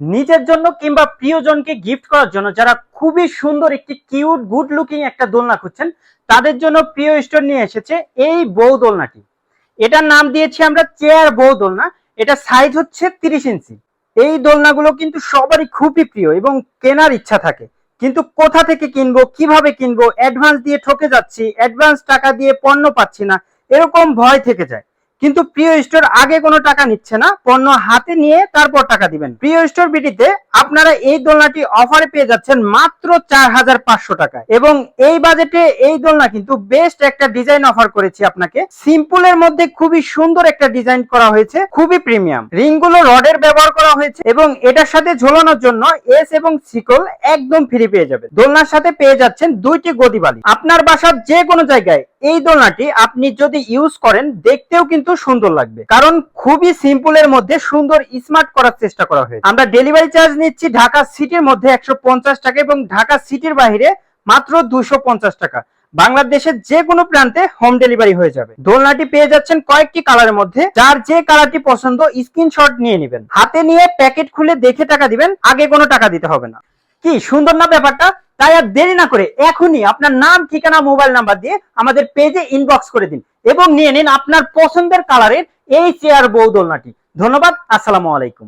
নিজের জন্য কিংবা প্রিয়জনকে গিফট করার জন্য যারা খুবই সুন্দর একটি কিউট গুড লুকিং একটা দোলনা খুঁজছেন তাদের জন্য প্রিয় স্টোর নিয়ে এসেছে এই বউ দোলনাটি। এটার নাম দিয়েছি আমরা চেয়ার বউ দোলনা। এটা সাইজ হচ্ছে 30 ইঞ্চি। এই দোলনাগুলো কিন্তু সবারই খুবই প্রিয় এবং কেনার ইচ্ছা থাকে, কিন্তু কোথা থেকে কিনবো, কিভাবে কিনবো, অ্যাডভান্স দিয়ে ঠকে যাচ্ছি, অ্যাডভান্স টাকা দিয়ে পণ্য পাচ্ছি না, এরকম ভয় থেকে যায়। কিন্তু প্রিয় স্টোর আগে কোনো টাকা নিচ্ছে না, পণ্য হাতে নিয়ে তারপর টাকা দিবেন। প্রিয় স্টোর বিটিতে আপনারা এই দোলনাটি অফারে পেয়ে যাচ্ছেন মাত্র 4500 টাকায়, এবং এই বাজেটে এই দোলনা কিন্তু বেস্ট একটা ডিজাইন অফার করেছি আপনাকে। সিম্পলের মধ্যে খুবই সুন্দর একটা ডিজাইন করা হয়েছে, খুবই প্রিমিয়াম। রিংগুলো রডের ব্যবহার করা হয়েছে এবং এটার সাথে ঝোলানোর জন্য এস এবং শিকল একদম ফ্রি পেয়ে যাবেন। দোলনার সাথে পেয়ে যাচ্ছেন 2টি গদি বালি। আপনার বাসার যে কোনো জায়গায় এই দোলনাটি আপনি যদি ইউজ করেন দেখতেও কিন্তু সুন্দর লাগবে, কারণ খুবই সিম্পলের মধ্যে সুন্দর স্মার্ট করার চেষ্টা করা হয়েছে। আমরা ডেলিভারি চার্জ নিচ্ছি ঢাকা সিটির মধ্যে 150 টাকা এবং ঢাকা সিটির বাইরে মাত্র 250 টাকা। বাংলাদেশের যে কোনো প্রান্তে হোম ডেলিভারি হয়ে যাবে। দোলনাটি পেয়ে যাচ্ছেন কয়েকটি কালারের মধ্যে, যার যে কালারটি পছন্দ স্ক্রিনশট নিয়ে নেবেন, হাতে নিয়ে প্যাকেট খুলে দেখে টাকা দিবেন, আগে কোনো টাকা দিতে হবে না। কি সুন্দর না ব্যাপারটা? তাই আর দেরি না করে এখনই আপনার নাম, ঠিকানা, মোবাইল নাম্বার দিয়ে আমাদের পেজে ইনবক্স করে দিন এবং নিয়ে নিন আপনার পছন্দের কালারের এই চেয়ার বউ দোলনাটি। ধন্যবাদ, আসসালামু আলাইকুম।